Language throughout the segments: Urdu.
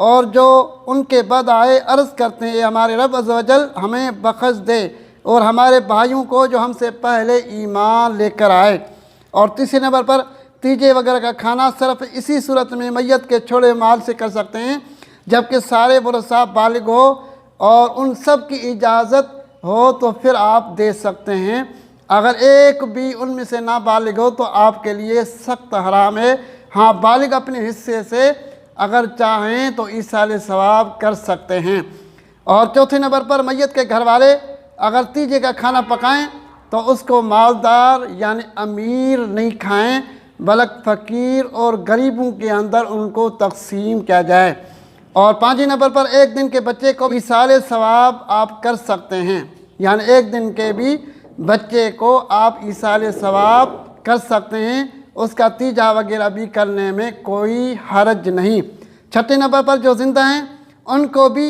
اور جو ان کے بعد آئے عرض کرتے ہیں ہمارے رب عز و جل ہمیں بخش دے اور ہمارے بھائیوں کو جو ہم سے پہلے ایمان لے کر آئے۔ اور تیسرے نمبر پر تیجے وغیرہ کا کھانا صرف اسی صورت میں میت کے چھوڑے مال سے کر سکتے ہیں جبکہ سارے ورثاء بالغ ہو اور ان سب کی اجازت ہو تو پھر آپ دے سکتے ہیں۔ اگر ایک بھی ان میں سے نابالغ ہو تو آپ کے لیے سخت حرام ہے۔ ہاں بالغ اپنے حصے سے اگر چاہیں تو ایصال ثواب کر سکتے ہیں۔ اور چوتھے نمبر پر میت کے گھر والے اگر تیجے کا کھانا پکائیں تو اس کو مالدار یعنی امیر نہیں کھائیں بلکہ فقیر اور غریبوں کے اندر ان کو تقسیم کیا جائے۔ اور پانچویں نمبر پر ایک دن کے بچے کو ایصال ثواب آپ کر سکتے ہیں، یعنی ایک دن کے بھی بچے کو آپ ایصال ثواب کر سکتے ہیں، اس کا تیجا وغیرہ بھی کرنے میں کوئی حرج نہیں۔ چھٹے نمبر پر جو زندہ ہیں ان کو بھی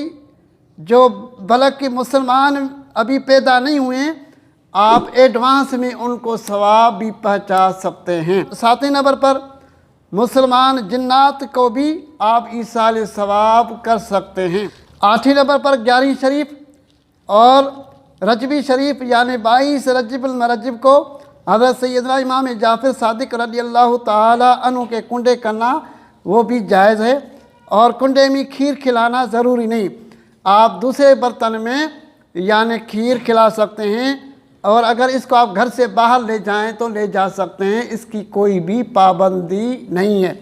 جو بلکہ کے مسلمان ابھی پیدا نہیں ہوئے ہیں آپ ایڈوانس میں ان کو ثواب بھی پہنچا سکتے ہیں۔ ساتویں نمبر پر مسلمان جنات کو بھی آپ ایصال ثواب کر سکتے ہیں۔ آٹھویں نمبر پر 11ویں شریف اور رجبی شریف یعنی 22 رجب المرجب کو حضرت سیدنا امام جعفر صادق رضی اللہ تعالی عنہ کے کنڈے کرنا وہ بھی جائز ہے، اور کنڈے میں کھیر کھلانا ضروری نہیں، آپ دوسرے برتن میں یعنی کھیر کھلا سکتے ہیں، اور اگر اس کو آپ گھر سے باہر لے جائیں تو لے جا سکتے ہیں، اس کی کوئی بھی پابندی نہیں ہے۔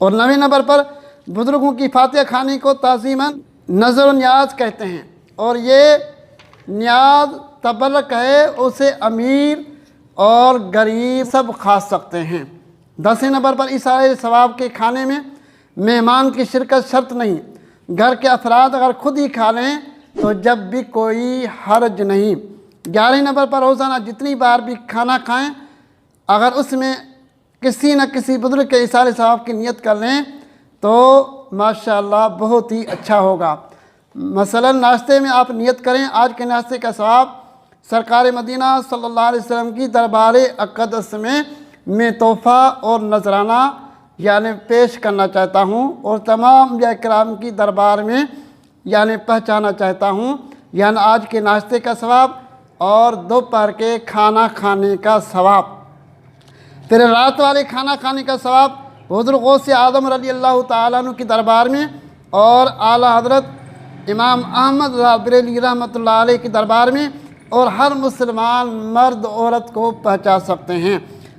اور 9ویں نمبر پر بزرگوں کی فاتحہ کھانے کو تعظیماً نظر و نیاز کہتے ہیں، اور یہ نیاز تبرک ہے، اسے امیر اور غریب سب کھا سکتے ہیں۔ 10ویں نمبر پر ایصال ثواب کے کھانے میں مہمان کی شرکت شرط نہیں، گھر کے افراد اگر خود ہی کھا لیں تو جب بھی کوئی حرج نہیں۔ 11ویں نمبر پر روزانہ جتنی بار بھی کھانا کھائیں اگر اس میں کسی نہ کسی بزرگ کے ایصال ثواب کی نیت کر لیں تو ماشاءاللہ بہت ہی اچھا ہوگا۔ مثلا ناشتے میں آپ نیت کریں آج کے ناشتے کا ثواب سرکار مدینہ صلی اللہ علیہ وسلم کی دربار اقدس میں تحفہ اور نذرانہ یعنی پیش کرنا چاہتا ہوں، اور تمام انبیاء کرام کی دربار میں یعنی پہنچانا چاہتا ہوں، یعنی آج کے ناشتے کا ثواب اور دوپہر کے کھانا کھانے کا ثواب۔ پھر رات والے کھانا کھانے کا ثواب حضرت غوث اعظم رضی اللہ تعالیٰ عنہ کی دربار میں اور اعلیٰ حضرت امام احمد بریلوی رحمۃ اللہ علیہ کی دربار میں اور ہر مسلمان مرد عورت کو پہنچا سکتے ہیں۔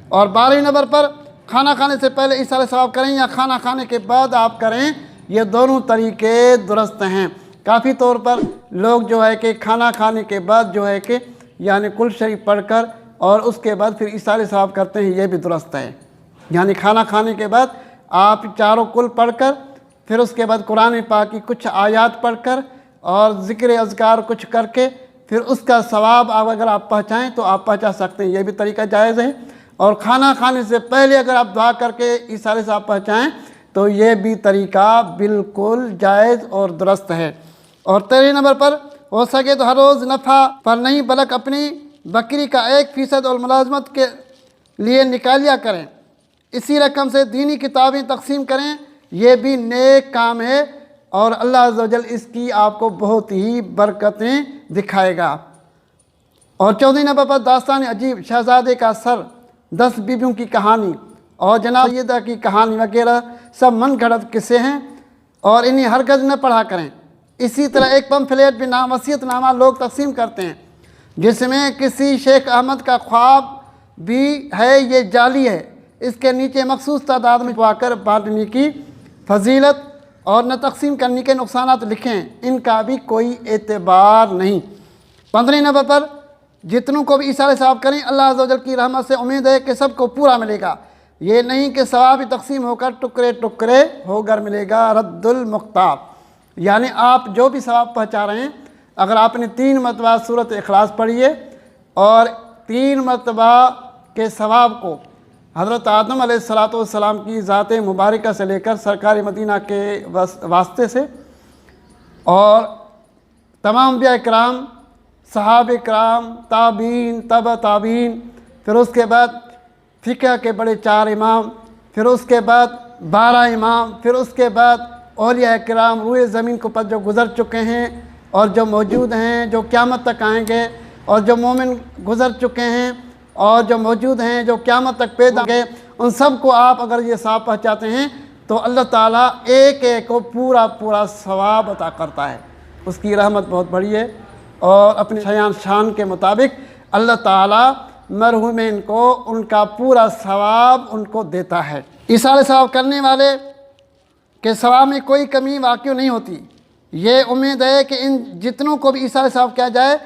اور 12ویں نمبر پر کھانا کھانے سے پہلے ایصال ثواب کریں یا کھانا کھانے کے بعد آپ کریں، یہ دونوں طریقے درست ہیں۔ کافی طور پر لوگ جو ہے کہ کھانا کھانے کے بعد جو ہے کہ یعنی کل شریف پڑھ کر اور اس کے بعد پھر ایصال ثواب کرتے ہیں، یہ بھی درست ہے، یعنی کھانا کھانے کے بعد آپ چاروں کل پڑھ کر پھر اس کے بعد قرآن پاک کی کچھ آیات پڑھ کر اور ذکر اذکار کچھ کر کے پھر اس کا ثواب اگر آپ پہنچائیں تو آپ پہنچا سکتے ہیں، یہ بھی طریقہ جائز ہے۔ اور کھانا کھانے سے پہلے اگر آپ دعا کر کے ایصال ثواب پہنچائیں تو یہ بھی طریقہ بالکل جائز اور درست ہے۔ اور 13 نمبر پر ہو سکے تو ہر روز نفع پر نہیں بلکہ اپنی بکری کا 1% اور ملازمت کے لیے نکالیا کریں، اسی رقم سے دینی کتابیں تقسیم کریں، یہ بھی نیک کام ہے اور اللہ عز و جل اس کی آپ کو بہت ہی برکتیں دکھائے گا۔ اور 14 نمبر پر داستان عجیب، شہزادے کا سر، 10 بیویوں کی کہانی اور جناب سیدہ کی کہانی وغیرہ سب من گھڑت قصے ہیں اور انہیں ہرگز نہ پڑھا کریں۔ اسی طرح ایک پمفلیٹ بھی نام وصیت نامہ لوگ تقسیم کرتے ہیں جس میں کسی شیخ احمد کا خواب بھی ہے، یہ جعلی ہے، اس کے نیچے مخصوص تعداد میں پا کر بانٹنے کی فضیلت اور نہ تقسیم کرنے کے نقصانات لکھیں، ان کا بھی کوئی اعتبار نہیں۔ 15 نمبر پر جتنوں کو بھی ایصال ثواب کریں، اللہ عز و جل کی رحمت سے امید ہے کہ سب کو پورا ملے گا، یہ نہیں کہ ثواب ہی تقسیم ہو کر ٹکڑے ٹکڑے ہو کر ملے گا۔ رد المختار، یعنی آپ جو بھی ثواب پہنچا رہے ہیں اگر آپ نے 3 مرتبہ سورۃ اخلاص پڑھی ہے اور 3 مرتبہ کے ثواب کو حضرت آدم علیہ السلام کی ذات مبارکہ سے لے کر سرکار مدینہ کے واسطے سے اور تمام انبیاء کرام، صحابہ کرام، تابعین، تبع تابعین، پھر اس کے بعد فقہ کے بڑے 4 امام، پھر اس کے بعد 12 امام، پھر اس کے بعد اولیاء کرام روئے زمین کے اوپر جو گزر چکے ہیں اور جو موجود ہیں، جو قیامت تک آئیں گے، اور جو مومن گزر چکے ہیں اور جو موجود ہیں، جو قیامت تک پیدا ہوں گے، ان سب کو آپ اگر یہ ثواب پہنچاتے ہیں تو اللہ تعالیٰ ایک ایک کو پورا پورا ثواب عطا کرتا ہے۔ اس کی رحمت بہت بڑی ہے، اور اپنے شان کے مطابق اللہ تعالیٰ مرحومین کو ان کا پورا ثواب ان کو دیتا ہے۔ ایثار ثواب کرنے والے کے ثواب میں کوئی کمی واقع نہیں ہوتی۔ یہ امید ہے کہ ان جتنوں کو بھی ایثار ثواب کیا جائے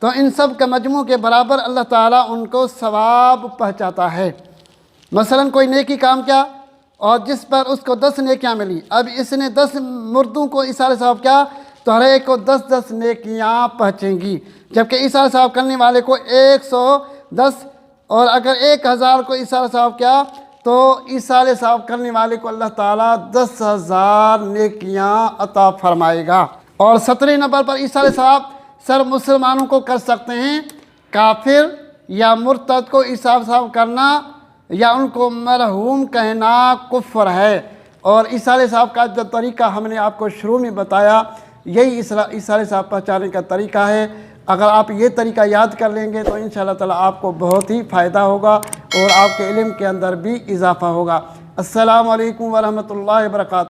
تو ان سب کے مجموع کے برابر اللہ تعالیٰ ان کو ثواب پہنچاتا ہے۔ مثلا کوئی نیکی کام کیا اور جس پر اس کو 10 نیکیاں ملی، اب اس نے 10 مردوں کو ایثار ثواب کیا تو ہر ایک کو 10 نیکیاں پہنچیں گی، جبکہ ایثار ثواب کرنے والے کو 110، اور اگر 1000 کو ایثار ثواب کیا تو ایثار ثواب کرنے والے کو اللہ تعالیٰ 10,000 نیکیاں عطا فرمائے گا۔ اور 17 نمبر پر ایثار ثواب صرف مسلمانوں کو کر سکتے ہیں۔ کافر یا مرتد کو ایثار ثواب کرنا یا ان کو مرحوم کہنا کفر ہے۔ اور ایثار ثواب کا جو طریقہ ہم نے آپ کو شروع میں بتایا، یہی ایثار ثواب پہنچانے کا طریقہ ہے۔ اگر آپ یہ طریقہ یاد کر لیں گے تو انشاءاللہ تعالیٰ آپ کو بہت ہی فائدہ ہوگا اور آپ کے علم کے اندر بھی اضافہ ہوگا۔ السلام علیکم ورحمۃ اللہ وبرکاتہ۔